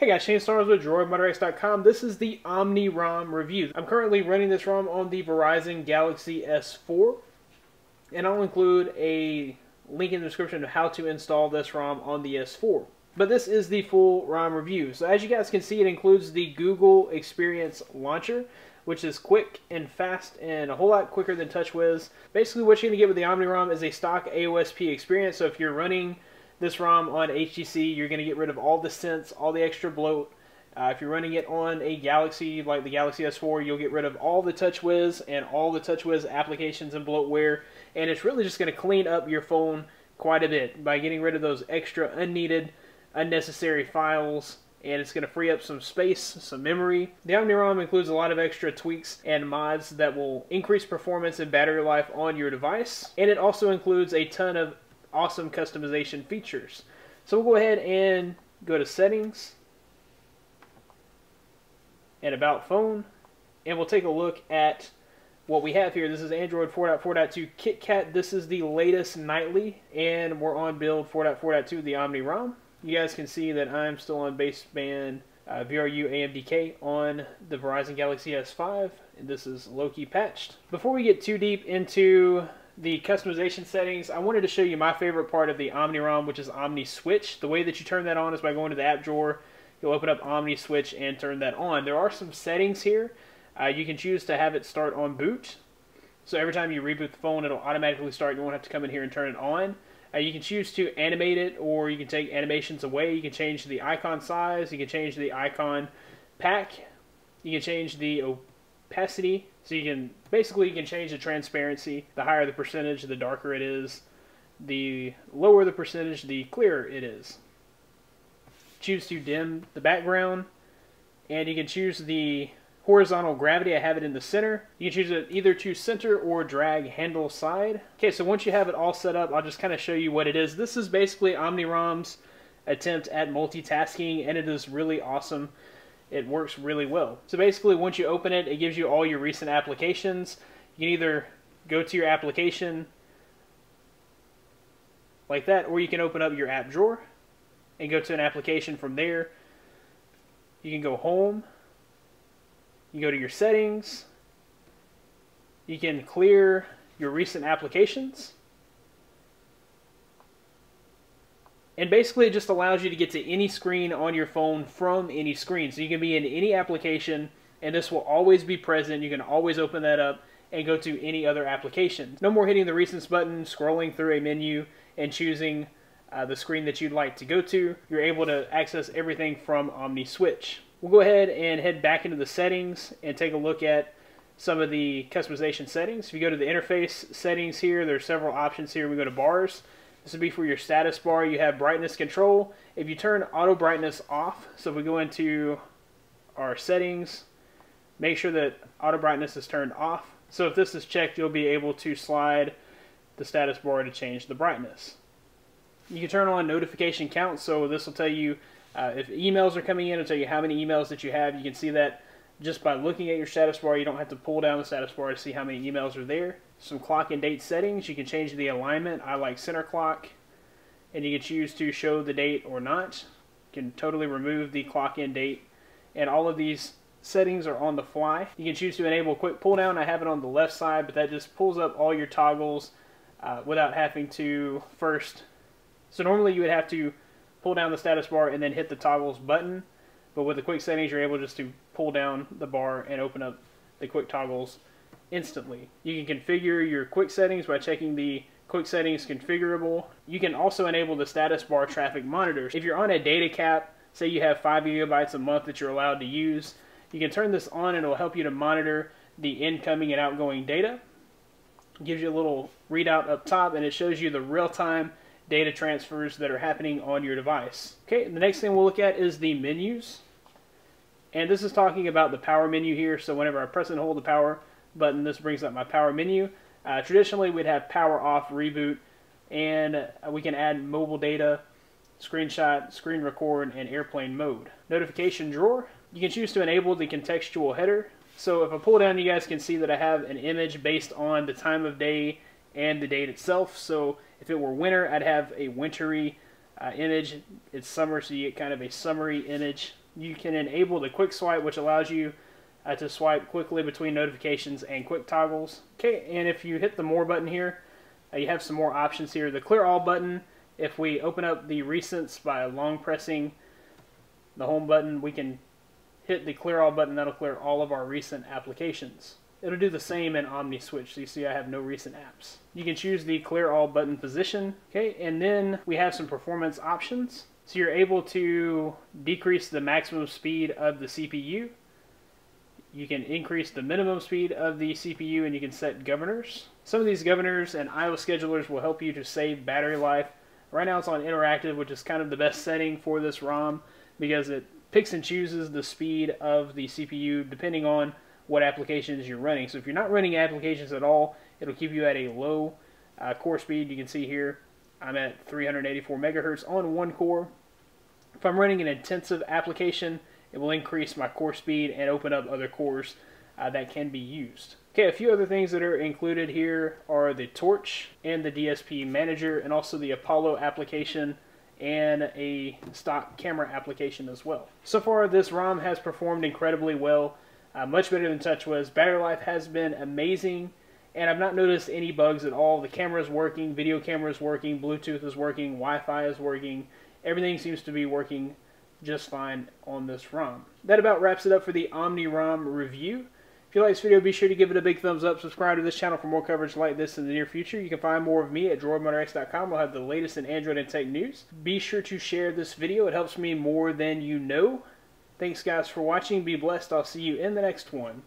Hey guys, Shane Starnes with DroidModerX.com. This is the Omni ROM review. I'm currently running this ROM on the Verizon Galaxy S4, and I'll include a link in the description of how to install this ROM on the S4. But this is the full ROM review. So as you guys can see, it includes the Google Experience Launcher, which is quick and fast and a whole lot quicker than TouchWiz. Basically what you're going to get with the Omni ROM is a stock AOSP experience. So if you're running this ROM on HTC, you're going to get rid of all the synths, all the extra bloat. If you're running it on a Galaxy like the Galaxy S4, you'll get rid of all the TouchWiz and all the TouchWiz applications and bloatware, and it's really just going to clean up your phone quite a bit by getting rid of those extra unneeded, unnecessary files, and it's going to free up some space, some memory. The Omni ROM includes a lot of extra tweaks and mods that will increase performance and battery life on your device, and it also includes a ton of awesome customization features. So we'll go ahead and go to Settings and About Phone, and we'll take a look at what we have here. This is Android 4.4.2 KitKat. This is the latest nightly, and we're on build 4.4.2 of the Omni ROM. You guys can see that I'm still on baseband VRU AMDK on the Verizon Galaxy S5, and this is low-key patched. Before we get too deep into the customization settings, I wanted to show you my favorite part of the Omni ROM, which is Omni Switch. The way that you turn that on is by going to the app drawer. You'll open up Omni Switch and turn that on. There are some settings here. You can choose to have it start on boot. So every time you reboot the phone, it'll automatically start. You won't have to come in here and turn it on. You can choose to animate it, or you can take animations away. You can change the icon size. You can change the icon pack. You can change the opacity. So you can change the transparency. The higher the percentage, the darker it is. The lower the percentage, the clearer it is. Choose to dim the background, and you can choose the horizontal gravity. I have it in the center. You can choose it either to center or drag handle side. Okay, so once you have it all set up, I'll just kind of show you what it is. This is basically Omni ROM's attempt at multitasking, and it is really awesome. It works really well. So basically, once you open it, it gives you all your recent applications. You can either go to your application like that, or you can open up your app drawer and go to an application from there. You can go home. You go to your settings. You can clear your recent applications. And basically it just allows you to get to any screen on your phone from any screen. So you can be in any application, and this will always be present. You can always open that up and go to any other application. No more hitting the recents button, scrolling through a menu, and choosing the screen that you'd like to go to. You're able to access everything from Omni Switch. We'll go ahead and head back into the settings and take a look at some of the customization settings. If you go to the interface settings here, there's several options here. We go to bars. This would be for your status bar. You have brightness control. If you turn auto brightness off, so if we go into our settings, make sure that auto brightness is turned off. So if this is checked, you'll be able to slide the status bar to change the brightness. You can turn on notification count, so this will tell you if emails are coming in. It'll tell you how many emails that you have. You can see that just by looking at your status bar. You don't have to pull down the status bar to see how many emails are there. Some clock and date settings. You can change the alignment. I like center clock, and you can choose to show the date or not. You can totally remove the clock and date, and all of these settings are on the fly. You can choose to enable quick pull down. I have it on the left side, but that just pulls up all your toggles without having to first. So normally you would have to pull down the status bar and then hit the toggles button, but with the quick settings you're able just to pull down the bar and open up the quick toggles instantly. You can configure your quick settings by checking the quick settings configurable. You can also enable the status bar traffic monitor. If you're on a data cap, say you have 5 gigabytes a month that you're allowed to use, you can turn this on and it will help you to monitor the incoming and outgoing data. It gives you a little readout up top, and it shows you the real-time data transfers that are happening on your device. Okay, the next thing we'll look at is the menus. And this is talking about the power menu here. So whenever I press and hold the power button, this brings up my power menu. Traditionally, we'd have power off, reboot, and we can add mobile data, screenshot, screen record, and airplane mode. Notification drawer. You can choose to enable the contextual header. So if I pull down, you guys can see that I have an image based on the time of day and the date itself. So if it were winter, I'd have a wintry image. It's summer, so you get kind of a summery image. You can enable the quick swipe, which allows you to swipe quickly between notifications and quick toggles. Okay, and if you hit the more button here, you have some more options here. The clear all button, if we open up the recents by long pressing the home button, we can hit the clear all button. That'll clear all of our recent applications. It'll do the same in Omni Switch, so you see I have no recent apps. You can choose the clear all button position, okay, and then we have some performance options. So you're able to decrease the maximum speed of the CPU. You can increase the minimum speed of the CPU, and you can set governors. Some of these governors and IO schedulers will help you to save battery life. Right now it's on interactive, which is kind of the best setting for this ROM because it picks and chooses the speed of the CPU depending on what applications you're running. So if you're not running applications at all, it'll keep you at a low core speed. You can see here I'm at 384 megahertz on one core. If I'm running an intensive application, it will increase my core speed and open up other cores that can be used. Okay, a few other things that are included here are the Torch and the DSP Manager, and also the Apollo application and a stock camera application as well. So far, this ROM has performed incredibly well, much better than TouchWiz. Battery life has been amazing, and I've not noticed any bugs at all. The camera is working, video camera is working, Bluetooth is working, Wi-Fi is working. Everything seems to be working just fine on this ROM. That about wraps it up for the Omni ROM review. If you like this video, be sure to give it a big thumbs up. Subscribe to this channel for more coverage like this in the near future. You can find more of me at droidmotorx.com. We'll have the latest in Android and tech news. Be sure to share this video. It helps me more than you know. Thanks, guys, for watching. Be blessed. I'll see you in the next one.